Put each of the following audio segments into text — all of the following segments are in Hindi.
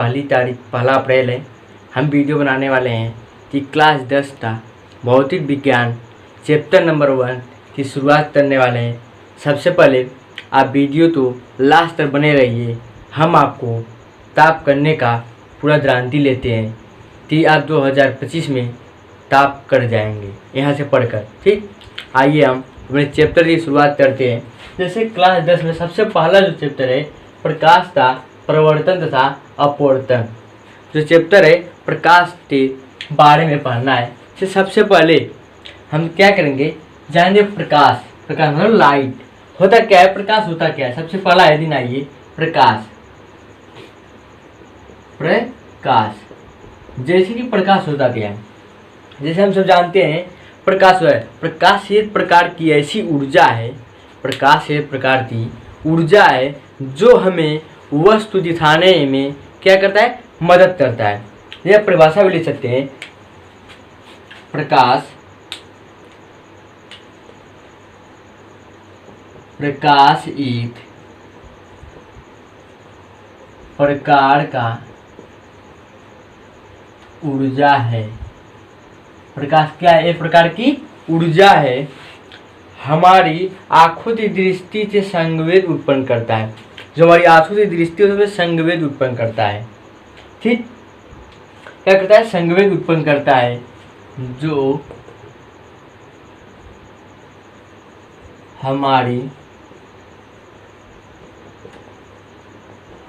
पहला अप्रैल है। हम वीडियो बनाने वाले हैं कि क्लास 10 का भौतिक विज्ञान चैप्टर नंबर 1 की शुरुआत करने वाले हैं। सबसे पहले आप वीडियो तो लास्ट तक बने रहिए। हम आपको टॉप करने का पूरा गारंटी लेते हैं कि आप 2025 में टॉप कर जाएंगे यहाँ से पढ़कर। ठीक, आइए हम अपने चैप्टर की शुरुआत करते हैं। जैसे क्लास 10 में सबसे पहला जो चैप्टर है प्रकाश का प्रवर्तन तथा अपवर्तन, जो चैप्टर है प्रकाश के बारे में पढ़ना है। तो सबसे पहले हम क्या करेंगे, जानेंगे प्रकाश। प्रकाश मतलब लाइट होता क्या है, प्रकाश होता क्या है। सबसे पहला है दिन, आइए प्रकाश। प्रकाश जैसे कि प्रकाश होता क्या है, जैसे हम सब जानते हैं प्रकाश है, प्रकाश एक प्रकार की ऐसी ऊर्जा है, प्रकाश एक प्रकार की ऊर्जा है जो हमें वस्तु दिखाने में क्या करता है, मदद करता है। यह परिभाषा भी ले सकते हैं, प्रकाश एक प्रकार का ऊर्जा है। प्रकाश क्या है, एक प्रकार की ऊर्जा है, हमारी आंखों की दृष्टि से संवेद उत्पन्न करता है। जो हमारी आंखों की दृष्टि है उसमें संवेद उत्पन्न करता है। ठीक, क्या करता है, संवेद उत्पन्न करता है, जो हमारी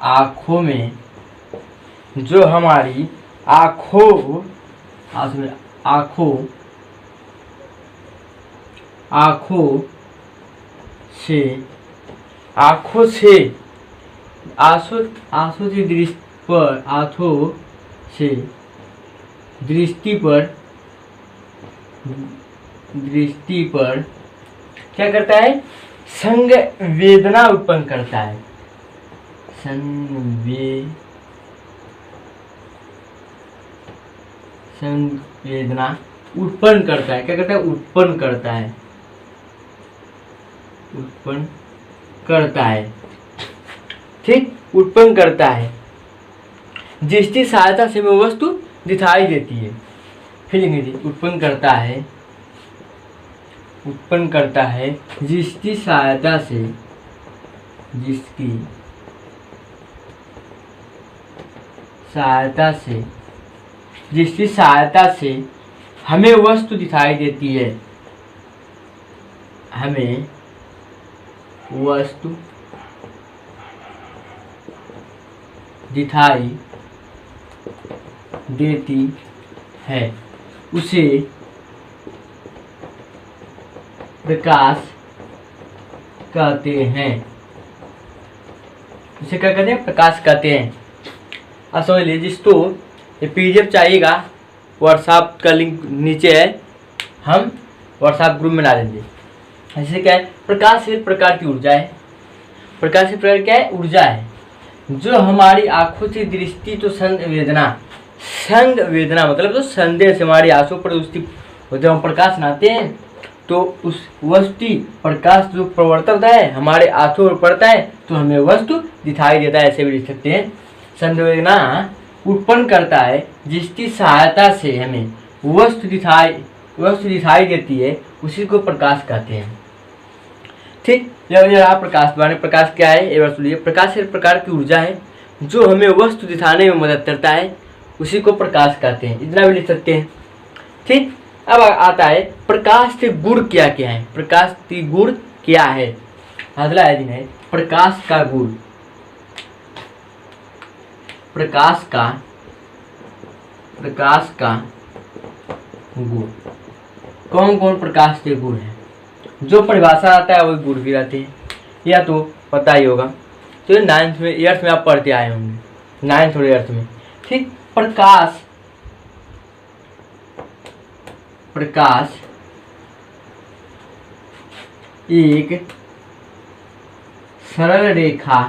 आँखों में, जो हमारी आँखों दृष्टि पर क्या करता है, संवेदना उत्पन्न करता है। संवेदना उत्पन्न करता है, क्या करता है, उत्पन्न करता है। ठीक, उत्पन्न करता है, जिसकी सहायता से वो वस्तु दिखाई देती है। फिर लिखेंगे, उत्पन्न करता है जिसकी सहायता से हमें वस्तु दिखाई देती है, हमें वस्तु दिखाई देती है, उसे प्रकाश कहते हैं। उसे क्या कहते हैं, प्रकाश कहते हैं। अब समझ लीजिए, जिसको ये पीडीएफ चाहिएगा व्हाट्सएप का लिंक नीचे है, हम व्हाट्सएप ग्रुप में डाल देंगे। ऐसे क्या है, प्रकाश एक प्रकार की ऊर्जा है। प्रकाश एक प्रकार क्या है, ऊर्जा है, जो हमारी आंखों की दृष्टि तो संवेदना मतलब तो संदेश हमारी आंखों पर उसकी, जब हम प्रकाश नाते हैं तो उस वस्तु प्रकाश जो प्रवर्तित होता है हमारे आंखों पर पड़ता है तो हमें वस्तु दिखाई देता है। ऐसे भी लिख सकते हैं, संवेदना उत्पन्न करता है जिसकी सहायता से हमें वस्तु दिखाई देती है, उसी को प्रकाश कहते हैं। ठीक, यह प्रकाश क्या है, एक बार सुनिए। प्रकाश एक प्रकार की ऊर्जा है जो हमें वस्तु दिखाने में मदद करता है, उसी को प्रकाश कहते हैं। इतना भी लिख सकते हैं। ठीक, अब आता है प्रकाश के गुण क्या क्या है। प्रकाश के गुण क्या है, अगला दिन है प्रकाश का गुण। प्रकाश का गुण कौन कौन प्रकाश के गुण है, जो परिभाषा आता है वही गुण भी रहते हैं, या तो पता ही होगा। तो 9th में 8th में आप पढ़ते आए होंगे, 9th और 8th में। ठीक, प्रकाश एक सरल रेखा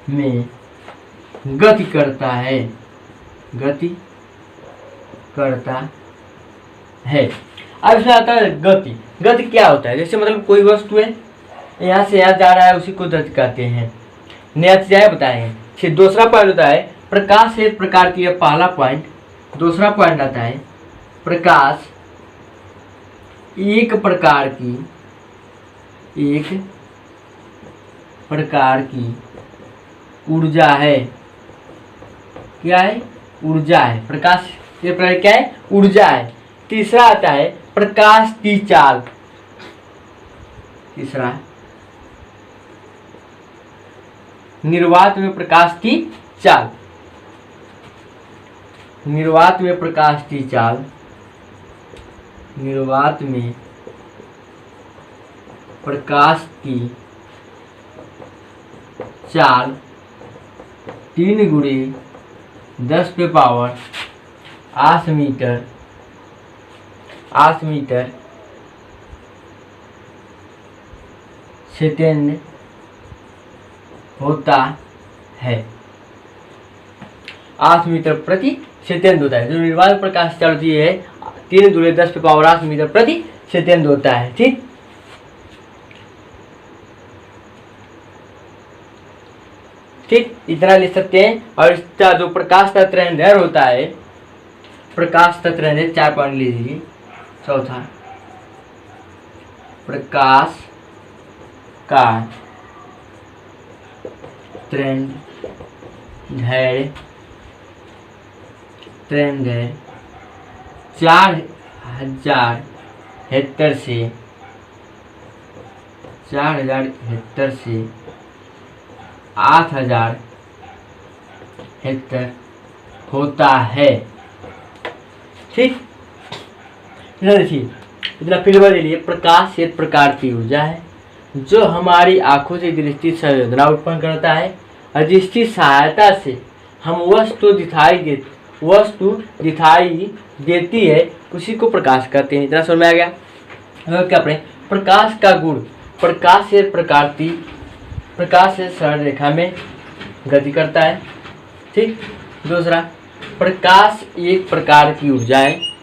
में गति करता है। अब इसमें आता है गति। गति क्या होता है, जैसे मतलब कोई वस्तु है यहाँ से यहाँ जा रहा है, उसी को गति कहते हैं। नया चीज बताएंगे। फिर दूसरा पॉइंट होता है प्रकाश एक प्रकार की, है पहला पॉइंट। दूसरा पॉइंट आता है प्रकाश एक प्रकार की ऊर्जा है। क्या है? ऊर्जा है। प्रकाश एक प्रकार क्या है? ऊर्जा है। तीसरा आता है प्रकाश की चाल। तीसरा निर्वात में प्रकाश की चाल। निर्वात में प्रकाश की चाल। निर्वात में प्रकाश की चाल 3 गुणे 10 पे पावर 8 मीटर सेकेंड होता है। 8 मीटर प्रति सेकेंड होता है। जो निर्वात प्रकाश चाल होती है 3 गुणे 10 पे पावर 8 मीटर प्रति सेकेंड होता है। ठीक, इतना लिख सकते हैं। और इसका जो प्रकाश का तरंगदैर्घ्य होता है, प्रकाश का तरंगदैर्घ्य 4 पॉइंट लीजिए। चौथा प्रकाश का तरंगदैर्घ्य 4000 हेक्टर से 8000 हेक्टर होता है। ठीक, देखिए इतना फिर ले लिए। प्रकाश एक प्रकार की ऊर्जा है जो हमारी आंखों से दृष्टि संवेदना उत्पन्न करता है और जिसकी सहायता से हम वस्तु दिखाई देती है, उसी को प्रकाश कहते हैं। इतना समझ में आ गया? क्या पढ़े? प्रकाश का गुण, प्रकाश से सरल रेखा में गति करता है। ठीक, दूसरा प्रकाश एक प्रकार की ऊर्जा है।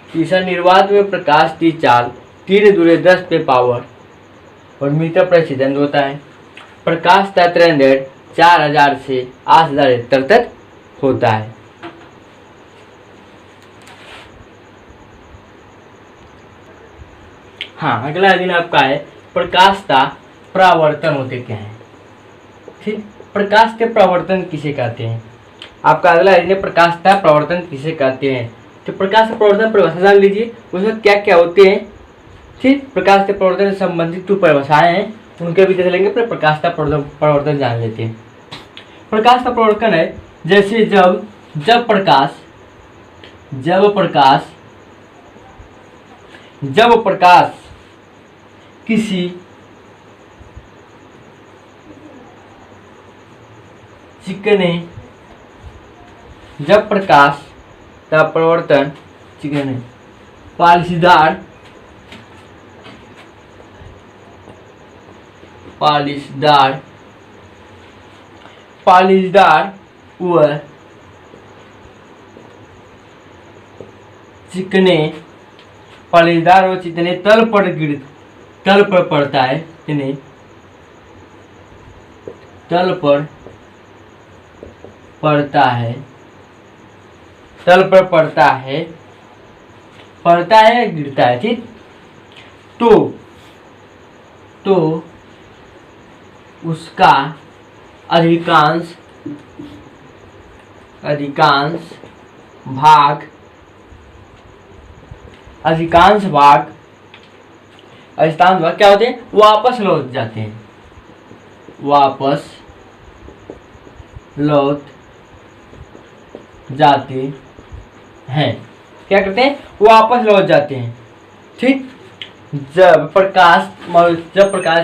तीसरा निर्वात में प्रकाश की चाल 3 गुणे 10 पे पावर और मीटर प्रति सेकंड होता है। प्रकाश का तरंगदैर्घ्य 4000 से 8000 हेक्टर तक होता है। हाँ, अगला दिन आपका है प्रकाश का परावर्तन होते क्या है। ठीक, प्रकाश के परावर्तन किसे कहते हैं? आपका अगला दिन है प्रकाश का परावर्तन किसे कहते हैं। तो प्रकाश का परावर्तन परिभाषा जान लीजिए, उसमें क्या क्या होते हैं। ठीक, प्रकाश के परावर्तन से संबंधित जो परिभाषाएं हैं उनके भी देख लेंगे, पर प्रकाश का परावर्तन जान लेते हैं। प्रकाश का परावर्तन है जैसे जब प्रकाश किसी चिकने का परावर्तन चिकने पालिशदार व चिकने तल पर पड़ता है। तल पर पड़ता है गिरता है। ठीक, तो उसका अधिकांश भाग क्या होते हैं? वापस लौट जाते हैं। क्या करते हैं? वापस लौट जाते हैं। ठीक, जब प्रकाश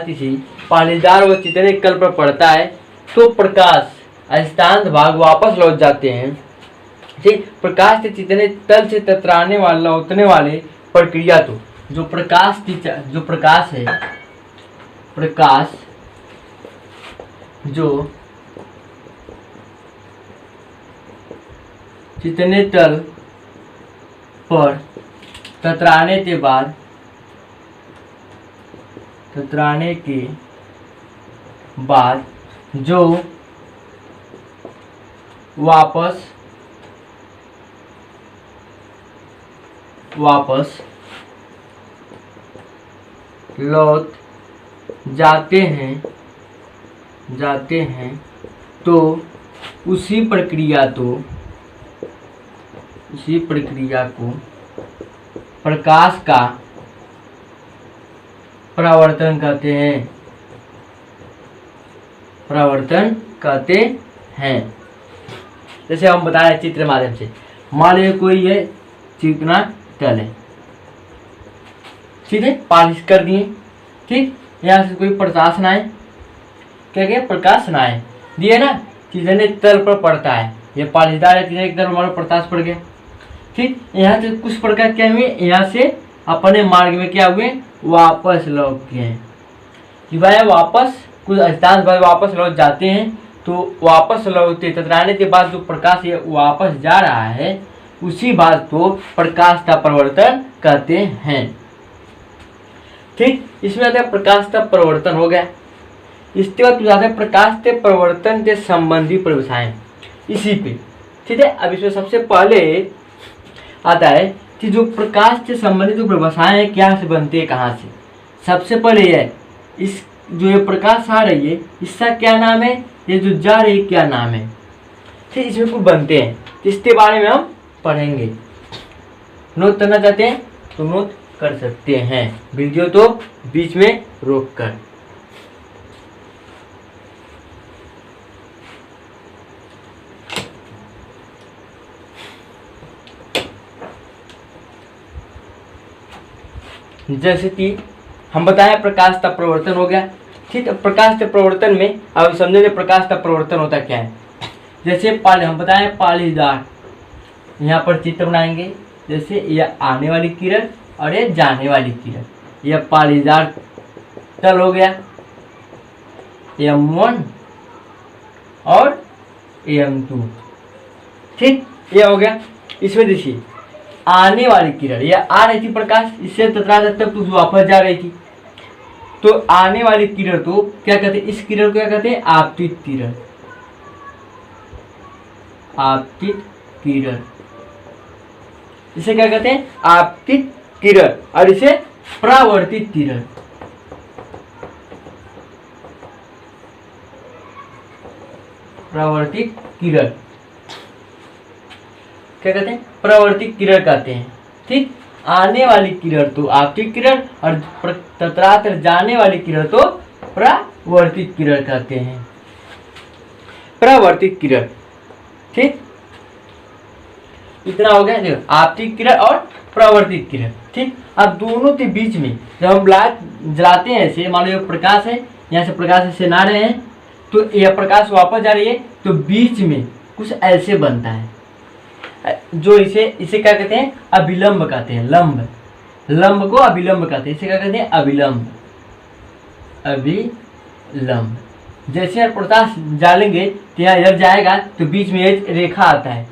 किसी पानीदार व चिकने कल पर पड़ता है तो प्रकाश अयस्कांत भाग वापस लौट जाते हैं। ठीक, प्रकाश के चिकने तल से टकराने लौटने वाले प्रक्रिया तो जो प्रकाश है जो चिकने तल पर टकराने के बाद जो वापस लौट जाते हैं तो उसी प्रक्रिया को प्रकाश का परावर्तन कहते हैं। जैसे हम बता रहे चित्र माध्यम से, मान लीजिए कोई ये चिकना तल है, ठीक है, पॉलिश कर दिए, ठीक, यहाँ से कोई प्रकाश ना आए, क्या प्रकाश ना आए दिए ना, चिकने तल पर पड़ता है, ये पॉलिशदार है, चिकने तल पर प्रकाश पड़ गया, ठीक। यहाँ से कुछ प्रकार क्या हुए, यहाँ से अपने मार्ग में क्या हुए, वापस लौट गए हैं कि भाई वापस कुछ अधिकांश भाई वापस लौट जाते हैं। तो वापस लौटते टकराने के बाद जो प्रकाश ये वापस जा रहा है उसी बात को प्रकाश का परिवर्तन कहते हैं, ठीक। इसमें आता है प्रकाश का परिवर्तन हो गया। इसके बाद जाता है प्रकाश के परिवर्तन के संबंधी परिभाषाएं इसी पे, ठीक है। अब इसमें सबसे पहले आता है कि जो प्रकाश से संबंधित जो परिभाषाएं हैं क्या से बनती है, कहाँ से। सबसे पहले यह इस जो ये प्रकाश आ रही है इसका क्या नाम है, ये जो जा रही है क्या नाम है, ठीक। इसमें कुछ बनते हैं, इसके बारे में हम पढ़ेंगे। नोट करना चाहते हैं तो नोट कर सकते हैं, वीडियो तो बीच में रोक कर। जैसे कि हम बताएं प्रकाश का परिवर्तन हो गया, ठीक। प्रकाश के परिवर्तन में अब समझेंगे प्रकाश का परिवर्तन होता क्या है। जैसे हम बताएं पॉलिशदार, यहाँ पर चित्र बनाएंगे, जैसे यह आने वाली किरण और ये जाने वाली किरण, यह पॉलिशदार तल हो गया, M1 और M2, ठीक, ये हो गया। इसमें देखिए आने वाली किरण, यह आ रही थी प्रकाश, इससे टकरा तक तो वापस जा रही थी, तो आने वाली किरण तो क्या कहते हैं, इस किरण को क्या कहते हैं, आपतित किरण, आपतित किरण, इसे क्या कहते हैं, आपतित किरण, और इसे परावर्तित किरण, परावर्तित किरण क्या कहते हैं, परावर्तित किरण कहते हैं, ठीक। आने वाली किरण तो आपतित किरण और तत्रातर जाने वाली किरण तो परावर्तित किरण कहते हैं, परावर्तित किरण, ठीक। इतना हो गया, देखो आपतित किरण और परावर्तित किरण, ठीक। अब दोनों के बीच में जब हम लाइट जलाते हैं, ऐसे मान लो प्रकाश है, यहाँ से प्रकाश ऐसे ना रहे हैं तो यह प्रकाश वापस जा रही है, तो बीच में कुछ ऐसे बनता है जो इसे क्या कहते हैं, अभिलंब कहते हैं, लंब को अभिलंब कहते हैं, इसे क्या कहते हैं, अभिलंब। जैसे आप प्रकाश डालेंगे तो यहाँ इधर जाएगा तो बीच में एक रेखा आता है,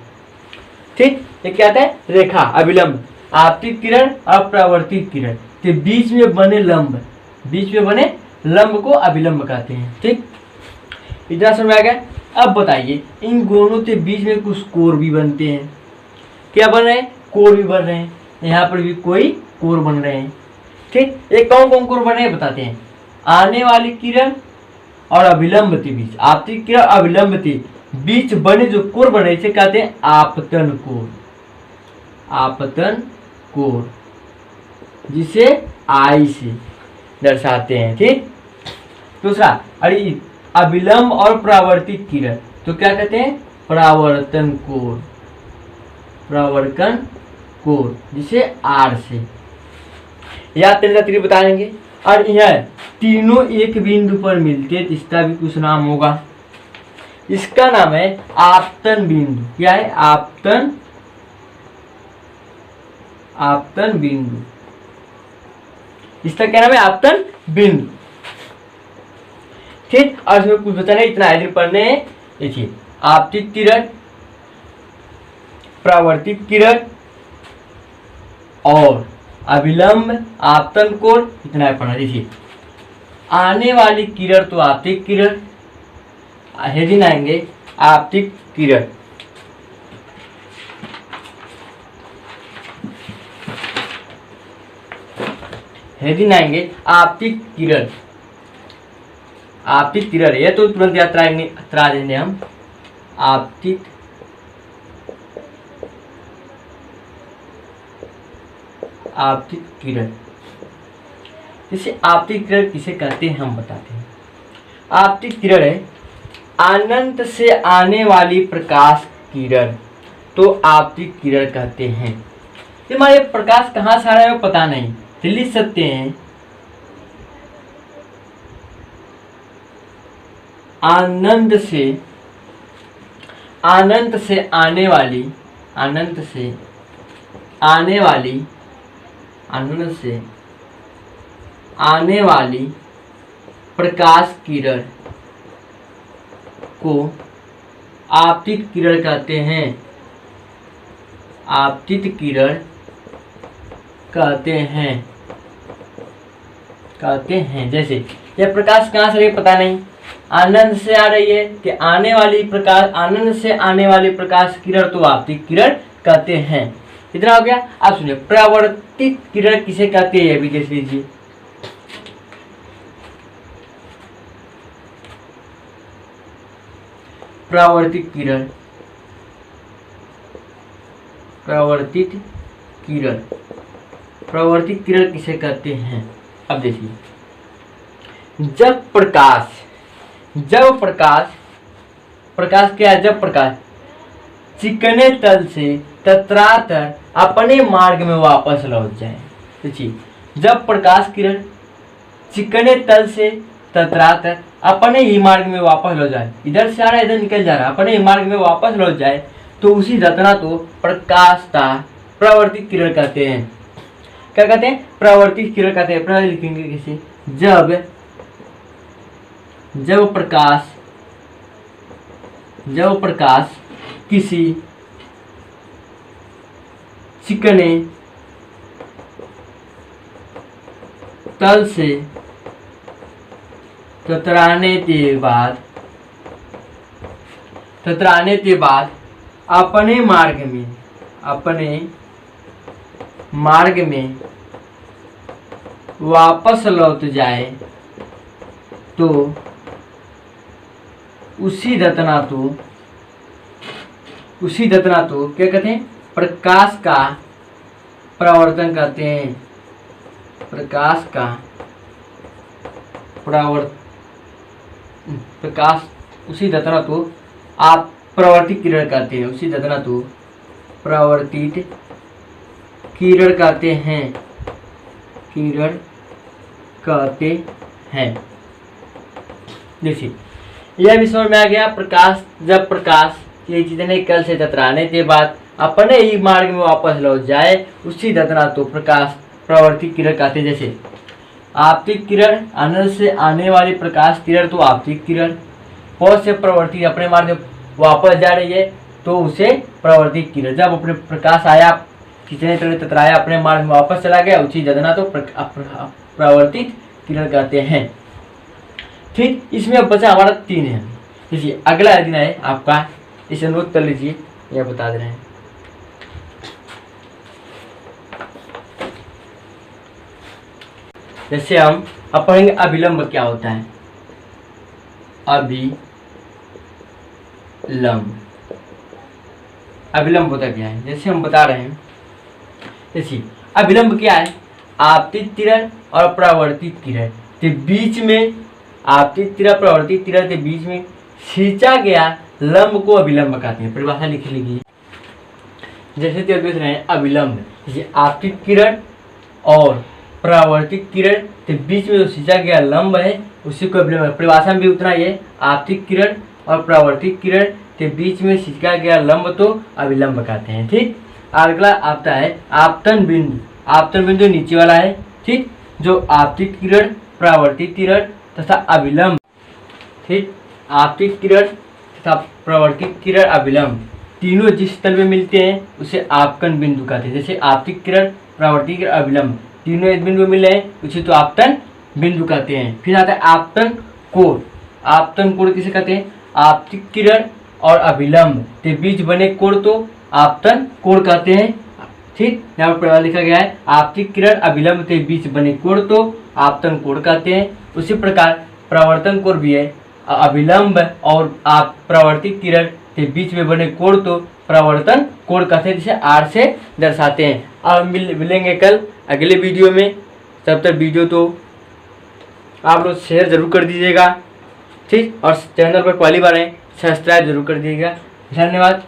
ठीक, ये क्या आता है, रेखा, अभिलंब। आपतित किरण और परावर्तित किरण के बीच में बने लंब को अभिलंब कहते हैं, ठीक। इतना समझ आ गया। अब बताइए इन दोनों के बीच में कुछ कोर भी बनते हैं, क्या बन रहे हैं, कोर भी बन रहे हैं, यहाँ पर भी कोई कोर बन रहे हैं, ठीक। ये कौन कौन कोर बन रहे हैं बताते हैं, आने वाली किरण और अभिलंब के बीच, आपतित किरण अभिलंब के बीच बने जो कोर बने इसे कहते हैं आपतन कोर, आपतन कोर, जिसे आई से दर्शाते हैं, ठीक। दूसरा अरे अभिलंब और परावर्तित किरण तो क्या कहते हैं, परावर्तन कोर, परावर्तन कोर, जिसे आर से या तीन बताएंगे। और यह तीनों एक बिंदु पर मिलते हैं, इसका भी कुछ नाम होगा, इसका नाम है आपतन बिंदु। क्या है, आपतन बिंदु, इसका क्या नाम है, आपतन बिंदु, ठीक। और इसमें कुछ बचा नहीं, इतना आइडिया पढ़ने हैं। देखिए आपतित किरण, परावर्तित किरण और अभिलंब, आपतन कोण, इतना है पढ़ना। देखिए आने वाली किरण तो आपतित किरण, हेडिंग आएंगे आपतित किरण, हेडिंग आएंगे आपतित किरण, आपतित किरण है तो तुरंत याद करा देंगे हम आपतित किरण। जैसे आपतित किरण किसे कहते हैं हम बताते हैं। आपतित किरण है अनंत से आने वाली प्रकाश किरण, तो आपतित किरण कहते हैं। हमारे प्रकाश कहाँ से आ रहा है वो पता नहीं, तो लिख सकते हैं अनंत से आने वाली, अनंत से आने वाली प्रकाश किरण को आपतित किरण कहते हैं, आपतित किरण कहते हैं। जैसे यह प्रकाश कहाँ से पता नहीं, आनंद से आ रही है कि आने वाली प्रकाश, आनंद से आने वाली प्रकाश किरण तो आपतित किरण कहते हैं। इतना हो गया। आप सुनिए परावर्तित किरण किसे कहते हैं, अभी देख लीजिए। परावर्तित किरण, परावर्तित किरण किसे कहते हैं। अब देखिए, जब प्रकाश क्या है, जब प्रकाश चिकने तल से तत्रातर अपने मार्ग में वापस लौट जाए। देखिए, जब प्रकाश किरण चिकने तल से तत्रातर अपने ही मार्ग में वापस लौट जाए, इधर से आ रहा है इधर निकल जा रहा है, अपने ही मार्ग में वापस लौट जाए, तो उसी रचना को प्रकाशता परावर्तित किरण कहते हैं। क्या कहते हैं, परावर्तित किरण कहते हैं। पहले लिखेंगे किसी, जब प्रकाश किसी चिकने तल से ततराने के बाद अपने मार्ग में वापस लौट जाए, तो उसी रचना तो क्या कहते हैं, प्रकाश का परावर्तन कहते हैं। प्रकाश उसी रचना तो आप परावर्तित किरण कहते हैं, उसी रचना तो परावर्तित किरण कहते हैं। देखिए, यह भी समझ में आ गया। जब प्रकाश ये जितने कल से ततराने के बाद अपने ही मार्ग में वापस लौट जाए, उसी रचना तो प्रकाश परावर्तित किरण कहते हैं। जैसे आपतित किरण, अनंत से आने वाली प्रकाश किरण तो आपतित किरण, पौध से प्रवर्तित अपने मार्ग में वापस जा रही है तो उसे परावर्तित किरण। जब अपने प्रकाश आया, कितने तरह ततराया, अपने मार्ग में वापस चला गया, उसी रचना तो परावर्तित किरण कहते हैं। ठीक, इसमें अब बचा हमारा 3 है। देखिए, अगला दिन है आपका, इसे नोट कर लीजिए, यह बता दे रहे हैं। जैसे हम अब पढ़ेंगे अभिलंब क्या होता है। अभिलंब होता क्या है, जैसे हम बता रहे हैं। देखिए, अभिलंब क्या है, आपतित किरण और परावर्तित किरण के बीच में, आपतित किरण परावर्तित किरण के बीच में खींचा गया लंब को अभिलंब कहते हैं। परिभाषा लिख लीजिए। जैसे देख रहे हैं अभिलंब, जैसे आपतित किरण और परावर्तित किरण के बीच में जो खींचा गया लंब है उसी को अभिलंब। परिभाषा में भी उतना ही है, आपतित किरण और परावर्तित किरण के बीच में खींचा गया लंब तो अभिलंब कहते हैं। ठीक, अगला आता है आपतन बिंदु। आपतन बिंदु नीचे वाला है। ठीक, जो आपतित किरण, परावर्तित किरण तथा अभिलंब, ठीक, आपतित किरण तथा परावर्तित किरण, अभिलंब तीनों जिस तल में मिलते हैं उसे आपतन बिंदु कहते हैं। जैसे आपतित किरण, परावर्तित किरण, अभिलंब तीनों एक बिंदु मिले हैं उसे तो आपतन बिंदु कहते हैं। फिर आता है आपतन कोण। आपतन कोण किसे कहते हैं, आपतित किरण और अभिलंब के बीच बने कोण तो आपतन कोण कहते हैं। ठीक, यहाँ पर लिखा गया है आपतित किरण अभिलंब के बीच बने कोण तो आपतन कोण कहते हैं। उसी प्रकार प्रवर्तन कोण भी है, अभिलंब और आप प्रवर्तित किरण के बीच में बने कोण तो प्रवर्तन कोण कहते हैं, जिसे आर से दर्शाते हैं। अब मिलेंगे कल अगले वीडियो में। तब तक वीडियो तो आप लोग शेयर जरूर कर दीजिएगा, ठीक, और चैनल पर पहली बार आए सब्सक्राइब जरूर कर दीजिएगा। धन्यवाद।